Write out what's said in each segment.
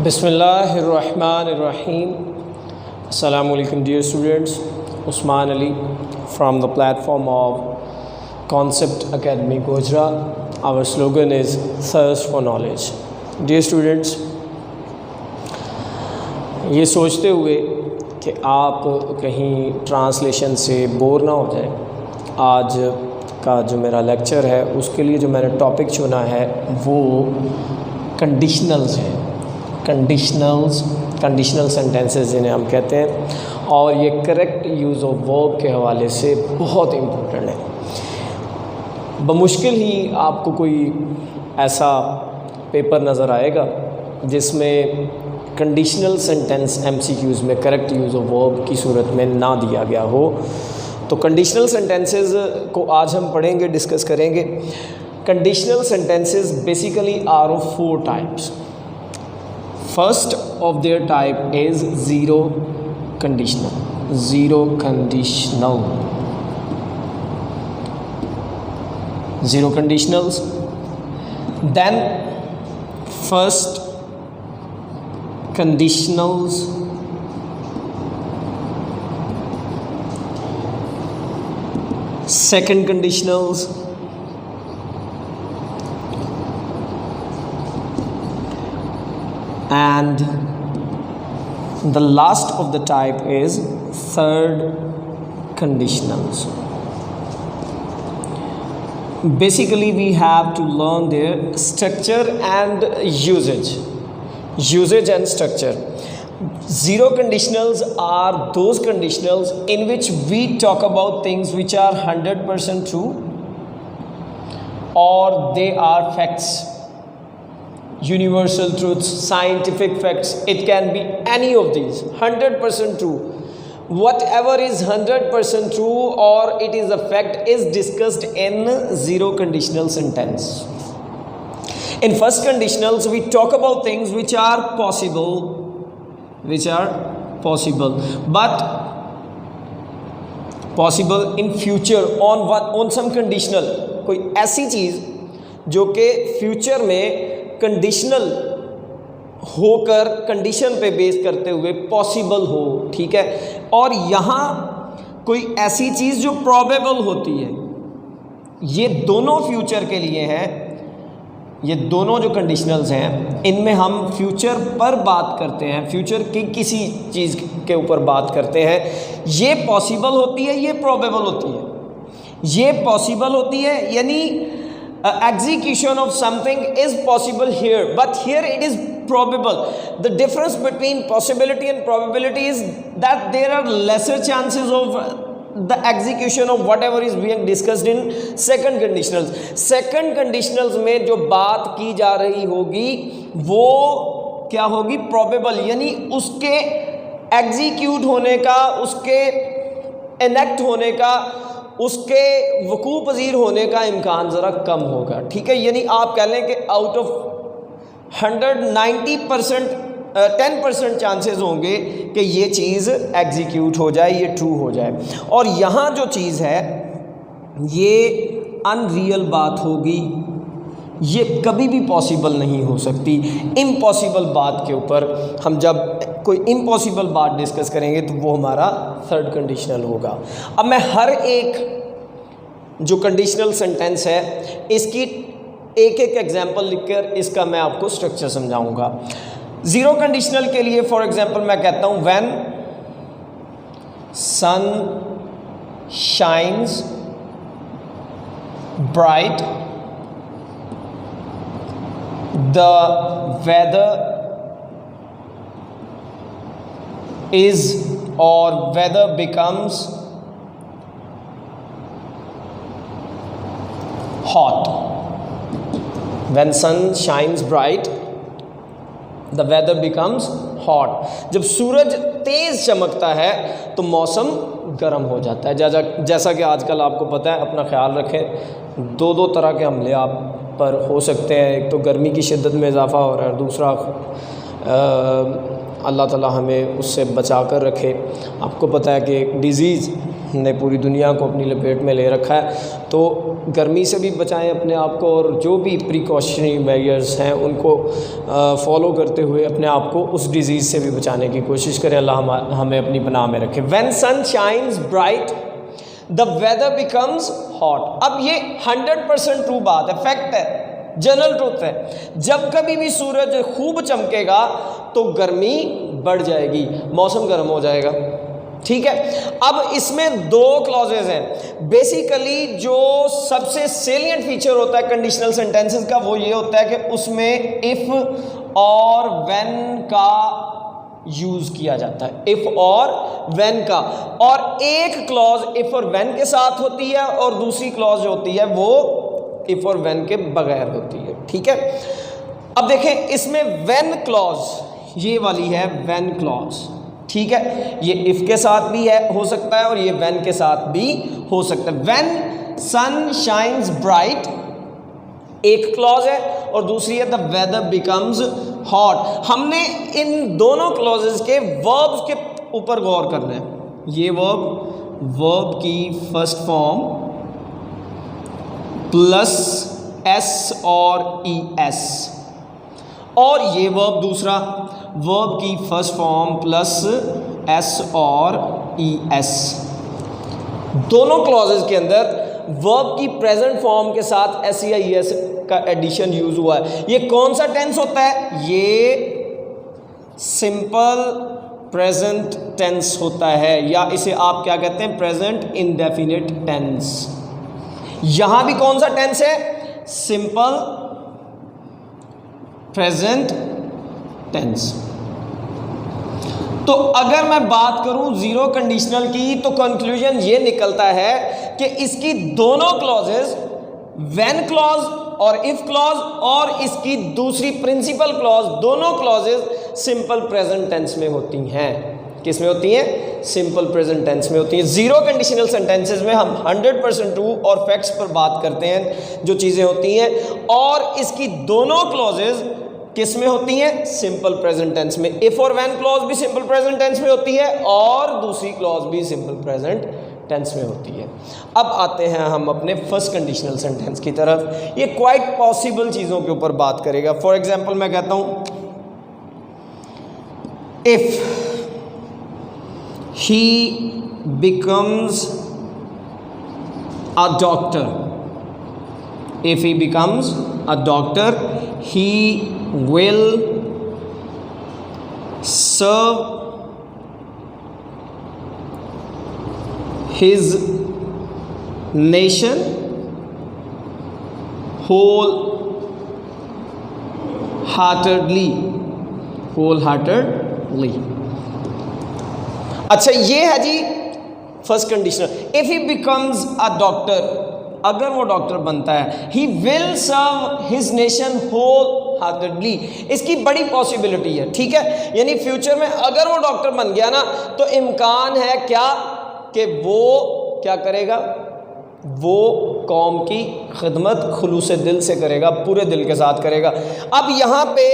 Bismillahirrahmanirrahim. Assalamu alaikum dear students. Usman Ali from the platform of Concept Academy Gojra. Our slogan is Thirst for Knowledge. Dear students, ये सोचते हुए कि आप कहीं translation से bore ना हो जाए, आज का जो मेरा लेक्चर है उसके लिए जो मैंने टॉपिक चुना है वो कंडीशनल्स है। कंडीशनल सेंटेंसेस जिन्हें हम कहते हैं, और ये करेक्ट यूज़ ऑफ वर्ब के हवाले से बहुत इम्पोर्टेंट है। बमुश्किल ही आपको कोई ऐसा पेपर नज़र आएगा जिसमें कंडीशनल सेंटेंस MCQs में करेक्ट यूज़ ऑफ वर्ब की सूरत में ना दिया गया हो। तो कंडीशनल सेंटेंसेस को आज हम पढ़ेंगे, डिस्कस करेंगे। Conditional sentences basically are of 4 types. First of their type is zero conditional. Zero conditionals. Then first conditionals. Second conditionals. And the last of the type is third conditionals. Basically we have to learn their structure and usage and structure. Zero conditionals are those conditionals in which we talk about things which are 100% true or they are facts, universal truths, scientific facts. It can be any of these. 100% true, whatever is 100% true or it is a fact is discussed in zero conditional sentence. In first conditionals we talk about things which are possible but possible in future on some conditional, कोई ऐसी चीज़ जो कि future में conditional होकर condition पे base करते हुए possible हो, ठीक है। और यहाँ कोई ऐसी चीज़ जो प्रोबेबल होती है। ये दोनों फ्यूचर के लिए हैं। ये दोनों जो कंडीशनल्स हैं इनमें हम फ्यूचर पर बात करते हैं, फ्यूचर की किसी चीज़ के ऊपर बात करते हैं। ये पॉसिबल होती है, ये प्रोबेबल होती है। ये पॉसिबल होती है यानी execution of something is possible here, but here it is probable. The difference between possibility and probability is that there are lesser chances of the execution of whatever is being discussed in second conditionals. Second conditionals में जो बात की जा रही होगी वो क्या होगी? probable, यानी उसके execute होने का, उसके enact होने का, उसके वकू पजीर होने का इम्कान ज़रा कम होगा, ठीक है। यानी आप कह लें कि आउट ऑफ 190% 10% चांसेस होंगे कि ये चीज़ एग्जीक्यूट हो जाए, ये ट्रू हो जाए। और यहाँ जो चीज़ है ये अनरियल बात होगी, ये कभी भी पॉसिबल नहीं हो सकती। इम्पॉसिबल बात के ऊपर हम जब कोई इम्पॉसिबल बात डिस्कस करेंगे तो वो हमारा थर्ड कंडीशनल होगा। अब मैं हर एक जो कंडीशनल सेंटेंस है इसकी एक एक एग्जांपल लिखकर इसका मैं आपको स्ट्रक्चर समझाऊंगा। ज़ीरो कंडीशनल के लिए फॉर एग्जांपल मैं कहता हूँ when sun shines bright, the weather is or weather becomes hot. When sun shines bright, the weather becomes hot. जब सूरज तेज़ चमकता है तो मौसम गर्म हो जाता है। जैसा कि आजकल आपको पता है, अपना ख्याल रखें। दो तरह के हमले आप पर हो सकते हैं। एक तो गर्मी की शिद्दत में इजाफ़ा हो रहा है और दूसरा अल्लाह ताला हमें उससे बचा कर रखे। आपको पता है कि एक डिज़ीज़ ने पूरी दुनिया को अपनी लपेट में ले रखा है। तो गर्मी से भी बचाएं अपने आप को, और जो भी प्रिकॉशनरी मेजर्स हैं उनको फॉलो करते हुए अपने आप को उस डिज़ीज़ से भी बचाने की कोशिश करें। अल्लाह हमें अपनी पनाह में रखे। When sun shines bright the weather becomes hot. अब ये 100% ट्रू बात है, फैक्ट है, जनरल ट्रूथ है। जब कभी भी सूरज खूब चमकेगा तो गर्मी बढ़ जाएगी, मौसम गर्म हो जाएगा। ठीक है, अब इसमें दो क्लॉजेज हैं। बेसिकली जो सबसे सेलिएंट फीचर होता है कंडीशनल सेंटेंसेस का वो ये होता है कि उसमें इफ और व्हेन का यूज किया जाता है, इफ और व्हेन का, और एक क्लॉज इफ और व्हेन के साथ होती है और दूसरी क्लॉज जो होती है वो इफ और व्हेन के बगैर होती है। ठीक है, अब देखें इसमें व्हेन क्लॉज ये वाली है व्हेन क्लॉज। ठीक है, ये इफ के साथ भी है हो सकता है और ये व्हेन के साथ भी हो सकता है। व्हेन सन शाइन्स ब्राइट एक क्लॉज है और दूसरी है द वेदर बिकम्स हॉट। हमने इन दोनों क्लॉजेस के वर्ब्स के ऊपर गौर करना है। ये वर्ब की फर्स्ट फॉर्म प्लस एस और ई एस, और ये वर्ब दूसरा वर्ब की फर्स्ट फॉर्म प्लस एस और ई एस। दोनों क्लॉजेस के अंदर वर्ब की प्रेजेंट फॉर्म के साथ एस या ई एस का एडिशन यूज हुआ है। ये कौन सा टेंस होता है? ये सिंपल प्रेजेंट टेंस होता है, या इसे आप क्या कहते हैं? Present indefinite tense. यहां भी कौन सा टेंस है? Simple present tense. तो अगर मैं बात करूं जीरो कंडीशनल की तो कंक्लूजन ये निकलता है कि इसकी दोनों क्लॉजेस व्हेन क्लॉज और इफ क्लॉज और इसकी दूसरी प्रिंसिपल क्लॉज, दोनों क्लॉजेस सिंपल प्रेजेंट टेंस में होती हैं। किस में होती हैं? सिंपल प्रेजेंट टेंस में होती हैं। जीरो कंडीशनल सेंटेंसेस में हम 100% ट्रू और फैक्ट्स पर बात करते हैं, जो चीज़ें होती हैं, और इसकी दोनों क्लॉजेस किस में होती हैं? सिंपल प्रेजेंट टेंस में। इफ और व्हेन क्लॉज भी सिंपल प्रेजेंट टेंस में होती है और दूसरी क्लॉज भी सिंपल प्रेजेंट टेंस में होती है। अब आते हैं हम अपने फर्स्ट कंडीशनल सेंटेंस की तरफ। ये क्वाइट पॉसिबल चीज़ों के ऊपर बात करेगा। फॉर एग्जाम्पल मैं कहता हूँ if he becomes a doctor, if he becomes a doctor, he will serve his nation wholeheartedly। अच्छा, ये है जी first conditional. If he becomes a doctor, अगर वो डॉक्टर बनता है, he will serve his nation wholeheartedly. इसकी बड़ी पॉसिबिलिटी है। ठीक है, यानी फ्यूचर में अगर वो डॉक्टर बन गया ना तो इम्कान है क्या कि वो क्या करेगा? वो कौम की खिदमत खुलूस दिल से करेगा, पूरे दिल के साथ करेगा। अब यहाँ पे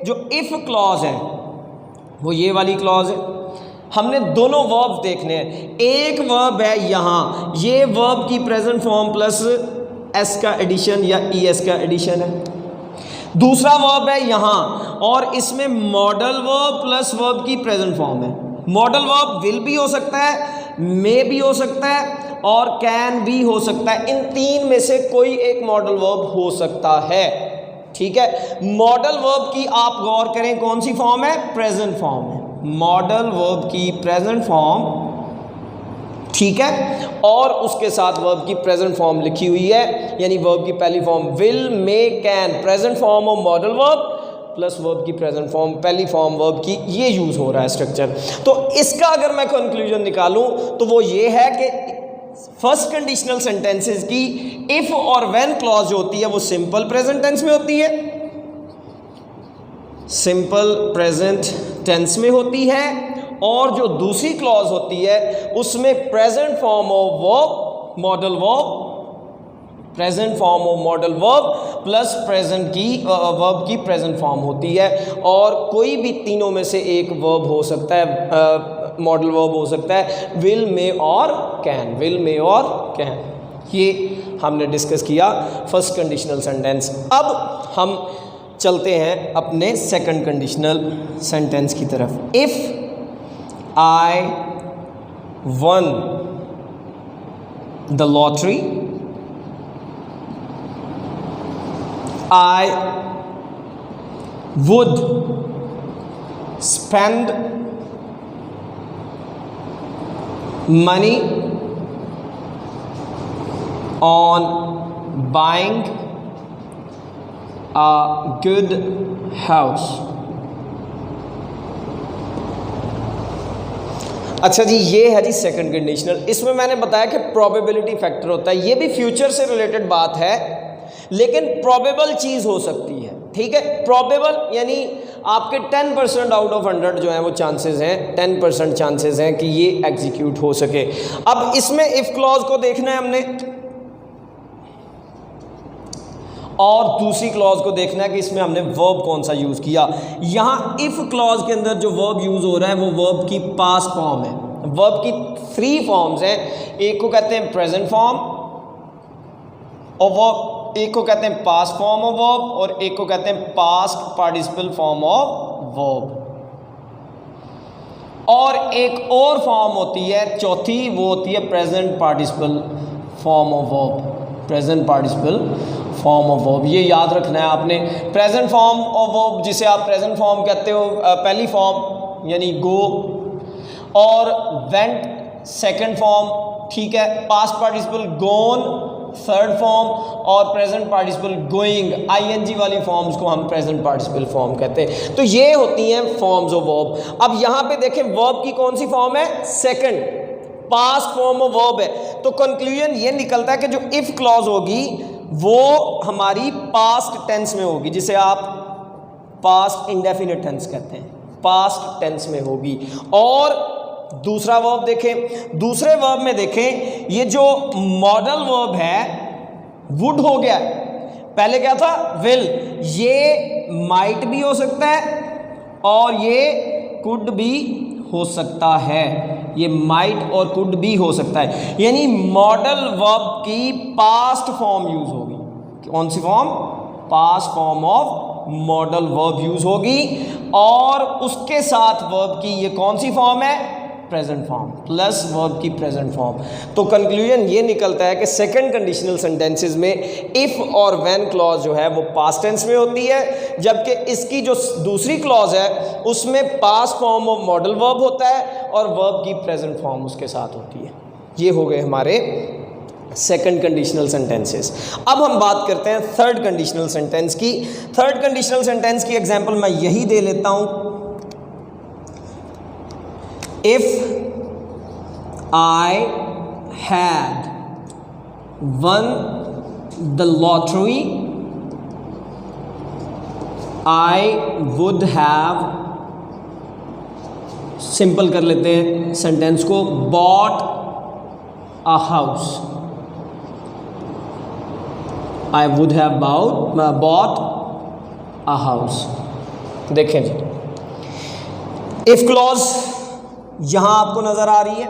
जो इफ क्लॉज है वो ये वाली क्लॉज है। हमने दोनों वर्ब देखने हैं। एक वर्ब है यहाँ, ये वर्ब की प्रेजेंट फॉर्म प्लस एस का एडिशन या ई एस का एडिशन है। दूसरा वर्ब है यहाँ और इसमें मॉडल वर्ब प्लस वर्ब की प्रेजेंट फॉर्म है। मॉडल वर्ब विल भी हो सकता है, मे भी हो सकता है और कैन भी हो सकता है। इन तीन में से कोई एक मॉडल वर्ब हो सकता है। ठीक है, मॉडल वर्ब की आप गौर करें कौन सी फॉर्म है? प्रेजेंट फॉर्म है। मॉडल वर्ब की प्रेजेंट फॉर्म, ठीक है, और उसके साथ वर्ब की प्रेजेंट फॉर्म लिखी हुई है, यानी वर्ब की पहली form will, may, can, present form of modal verb plus verb की प्रेजेंट फॉर्म, पहली फॉर्म वर्ब की, ये यूज हो रहा है स्ट्रक्चर। तो इसका अगर मैं कंक्लूजन निकालूं तो वो ये है कि फर्स्ट कंडीशनल सेंटेंसेस की इफ और व्हेन क्लॉज जो होती है वो सिंपल प्रेजेंट टेंस में होती है, सिंपल प्रेजेंट टेंस में होती है, और जो दूसरी क्लॉज होती है उसमें present form of verb, modal verb, present form of modal verb plus present की वर्ब की प्रेजेंट फॉर्म होती है, और कोई भी तीनों में से एक वर्ब हो सकता है। मॉडल वर्ब हो सकता है विल, मे और कैन, विल, मे और कैन। ये हमने डिस्कस किया फर्स्ट कंडीशनल सेंटेंस। अब हम चलते हैं अपने सेकंड कंडीशनल सेंटेंस की तरफ। If I one the lottery, I would spend money on buying a good house। अच्छा जी, ये है जी सेकंड कंडीशनल। इसमें मैंने बताया कि प्रोबेबिलिटी फैक्टर होता है। ये भी फ्यूचर से रिलेटेड बात है, लेकिन प्रोबेबल चीज़ हो सकती है। ठीक है, प्रोबेबल यानी आपके 10% आउट ऑफ 100 जो है वो चांसेस हैं, 10% चांसेस हैं कि ये एग्जीक्यूट हो सके। अब इसमें इफ क्लॉज को देखना है हमने, और दूसरी क्लॉज को देखना है कि इसमें हमने वर्ब कौन सा यूज़ किया। यहाँ इफ क्लॉज के अंदर जो वर्ब यूज़ हो रहा है वो वर्ब की पास्ट फॉर्म है। वर्ब की 3 फॉर्म्स हैं, एक को कहते हैं प्रेजेंट फॉर्म और वर्ब, एक को कहते हैं पास्ट फॉर्म ऑफ वर्ब और एक को कहते हैं past participle form of verb. और एक और फॉर्म होती है चौथी, वो होती है present participle form of verb, present participle form of verb. ये याद रखना है आपने। प्रेजेंट फॉर्म ऑफ वर्ब जिसे आप प्रेजेंट फॉर्म कहते हो, पहली फॉर्म यानी गो, और वेंट सेकंड फॉर्म, ठीक है। पास्ट पार्टिसिपल गोन थर्ड फॉर्म, और प्रेजेंट पार्टिसिपल गोइंग, आईएनजी वाली फॉर्म्स को हम प्रेजेंट पार्टिसिपल फॉर्म कहते हैं। तो ये होती हैं फॉर्म्स ऑफ वर्ब। अब यहाँ पे देखें वर्ब की कौन सी फॉर्म है, second, past form of verb है। तो कंक्लूजन ये निकलता है कि जो इफ क्लॉज होगी वो हमारी पास्ट टेंस में होगी, जिसे आप पास्ट इंडेफिनिट टेंस कहते हैं, पास्ट टेंस में होगी। और दूसरा वर्ब देखें, दूसरे वर्ब में देखें, ये जो मॉडल वर्ब है वुड हो गया, पहले क्या था विल। ये माइट भी हो सकता है और ये कुड भी हो सकता है, ये माइट और कुड भी हो सकता है। यानी मॉडल वर्ब की पास्ट फॉर्म यूज होगी। कौन सी form, past form of modal verb use होगी, और उसके साथ वर्ब की ये कौन सी फॉर्म है, प्रेजेंट फॉर्म, प्लस वर्ब की प्रेजेंट फॉर्म। तो कंक्लूजन ये निकलता है कि सेकंड कंडीशनल सेंटेंसेस में इफ और व्हेन क्लॉज जो है वो पास्ट टेंस में होती है, जबकि इसकी जो दूसरी क्लॉज है उसमें past form of modal verb होता है और वर्ब की प्रेजेंट फॉर्म उसके साथ होती है। ये हो गए हमारे सेकंड कंडीशनल सेंटेंसेस। अब हम बात करते हैं थर्ड कंडीशनल सेंटेंस की। थर्ड कंडीशनल सेंटेंस की एग्जांपल मैं यही दे लेता हूं, if I had won the lottery, I would have, simple कर लेते हैं सेंटेंस को, bought a house, I would have bought a house। देखें जी, if क्लॉज यहां आपको नजर आ रही है,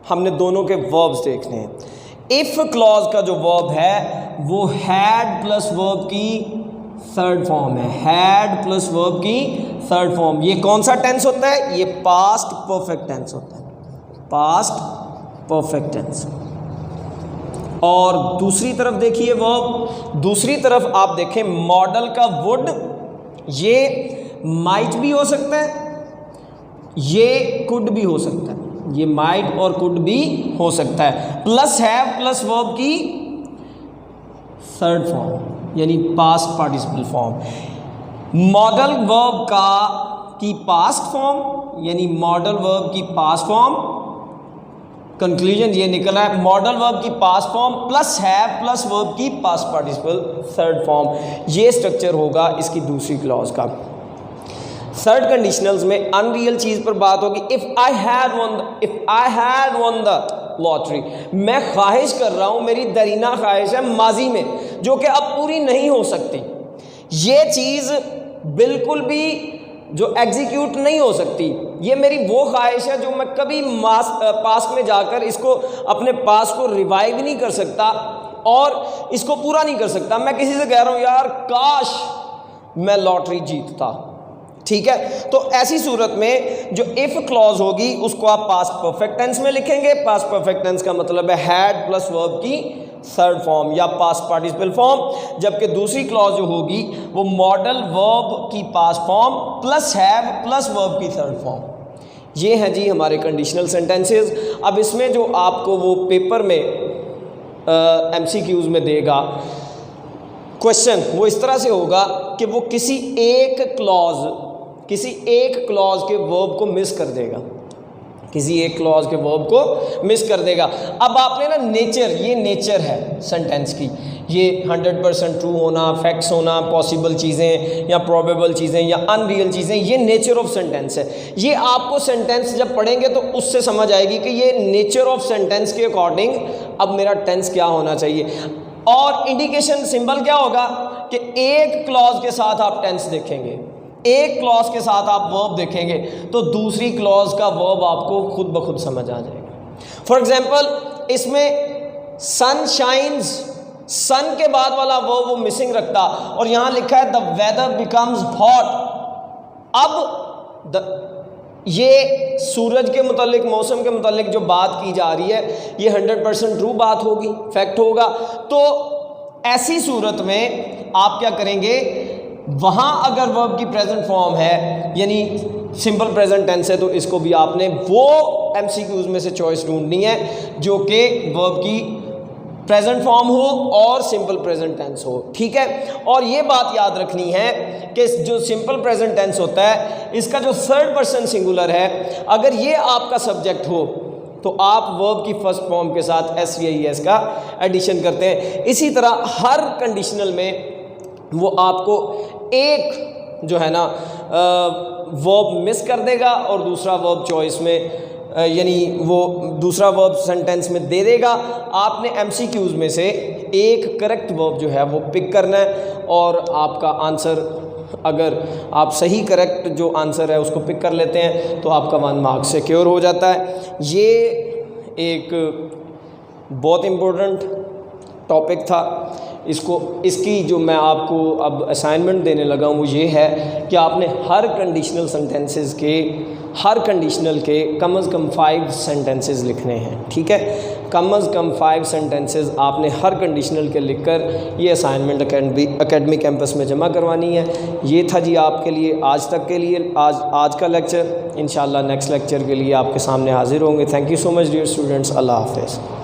हमने दोनों के वर्ब्स देखने हैं। इफ क्लॉज का जो वर्ब है वो हैड प्लस वर्ब की थर्ड फॉर्म है, हैड प्लस वर्ब की थर्ड फॉर्म। ये कौन सा टेंस होता है, ये पास्ट परफेक्ट टेंस होता है, पास्ट परफेक्ट टेंस। और दूसरी तरफ देखिए वर्ब, दूसरी तरफ आप देखें मॉडल का वुड, ये माइट भी हो सकता है, ये कुड भी हो सकता है, ये माइट और कुड भी हो सकता है, प्लस हैव प्लस वर्ब की थर्ड फॉर्म यानी past participle form. Modal verb का की पास्ट फॉर्म यानी मॉडल वर्ब की पास्ट फॉर्म। कंक्लूजन ये निकला है मॉडल वर्ब की past form plus have plus verb की पास्ट पार्टिसिपल थर्ड फॉर्म। ये स्ट्रक्चर होगा इसकी दूसरी क्लॉज का। थर्ड कंडीशनल्स में अनरियल चीज पर बात होगी। If I had one the lottery, मैं ख्वाहिश कर रहा हूं, मेरी दरीना ख्वाहिश है माजी में, जो कि अब पूरी नहीं हो सकती। ये चीज बिल्कुल भी जो एग्जीक्यूट नहीं हो सकती, ये मेरी वो ख्वाहिश है जो मैं कभी पास्ट में जाकर इसको अपने पास को रिवाइव नहीं कर सकता और इसको पूरा नहीं कर सकता। मैं किसी से कह रहा हूँ यार काश मैं लॉटरी जीतता, ठीक है। तो ऐसी सूरत में जो इफ क्लॉज होगी उसको आप पास्ट परफेक्ट टेंस में लिखेंगे। पास्ट परफेक्ट टेंस का मतलब है हैड प्लस वर्ब की थर्ड फॉर्म या पास्ट पार्टिसिपल फॉर्म, जबकि दूसरी क्लॉज जो होगी वो मॉडल वर्ब की past form plus have plus verb की थर्ड फॉर्म। ये हैं जी हमारे कंडीशनल सेंटेंसेस। अब इसमें जो आपको वो पेपर में MCQs में देगा क्वेश्चन, वो इस तरह से होगा कि वो किसी एक क्लॉज के वर्ब को मिस कर देगा, किसी एक क्लॉज के वर्ब को मिस कर देगा। अब आपने ना नेचर, ये नेचर है सेंटेंस की, ये 100% ट्रू होना, फैक्ट्स होना, पॉसिबल चीज़ें या प्रोबेबल चीज़ें या अनरियल चीज़ें, ये नेचर ऑफ सेंटेंस है। ये आपको सेंटेंस जब पढ़ेंगे तो उससे समझ आएगी कि ये नेचर ऑफ सेंटेंस के अकॉर्डिंग अब मेरा टेंस क्या होना चाहिए। और इंडिकेशन सिंबल क्या होगा कि एक क्लॉज के साथ आप टेंस देखेंगे, एक क्लॉज के साथ आप वर्ब देखेंगे तो दूसरी क्लॉज का वर्ब आपको खुद ब खुद समझ आ जाएगा। फॉर एग्जाम्पल इसमें सन शाइन्स, सन के बाद वाला वर्ब वो मिसिंग रखता और यहां लिखा है द वेदर बिकम्स हॉट। अब ये सूरज के मुतालिक, मौसम के मुतालिक जो बात की जा रही है ये 100% ट्रू बात होगी, फैक्ट होगा। तो ऐसी सूरत में आप क्या करेंगे, वहाँ अगर वर्ब की प्रेजेंट फॉर्म है यानी सिंपल प्रेजेंट टेंस है तो इसको भी आपने वो MCQs में से चॉइस ढूंढनी है जो कि वर्ब की प्रेजेंट फॉर्म हो और सिंपल प्रेजेंट टेंस हो, ठीक है। और ये बात याद रखनी है कि जो सिंपल प्रेजेंट टेंस होता है इसका जो थर्ड पर्सन सिंगुलर है, अगर ये आपका सब्जेक्ट हो तो आप वर्ब की फर्स्ट फॉर्म के साथ SES का एडिशन करते हैं। इसी तरह हर कंडीशनल में वो आपको एक जो है ना वर्ब मिस कर देगा और दूसरा वर्ब चॉइस में यानी वो दूसरा वर्ब सेंटेंस में दे देगा। आपने MCQs में से एक करेक्ट वर्ब जो है वो पिक करना है और आपका आंसर, अगर आप सही करेक्ट जो आंसर है उसको पिक कर लेते हैं तो आपका 1 मार्क सिक्योर हो जाता है। ये एक बहुत इम्पोर्टेंट टॉपिक था। इसकी जो मैं आपको अब असाइनमेंट देने लगा हूँ वो ये है कि आपने हर कंडीशनल सेंटेंसेस के, हर कंडीशनल के कम अज़ कम 5 सेंटेंसेस लिखने हैं, ठीक है। कम अज़ कम 5 सेंटेंसेस आपने हर कंडीशनल के लिखकर ये असाइनमेंट एकेडमी कैंपस में जमा करवानी है। ये था जी आपके लिए आज तक के लिए आज का लेक्चर। इंशाल्लाह नेक्स्ट लेक्चर के लिए आपके सामने हाजिर होंगे। Thank you so much dear students. अल्लाह हाफ़िज़।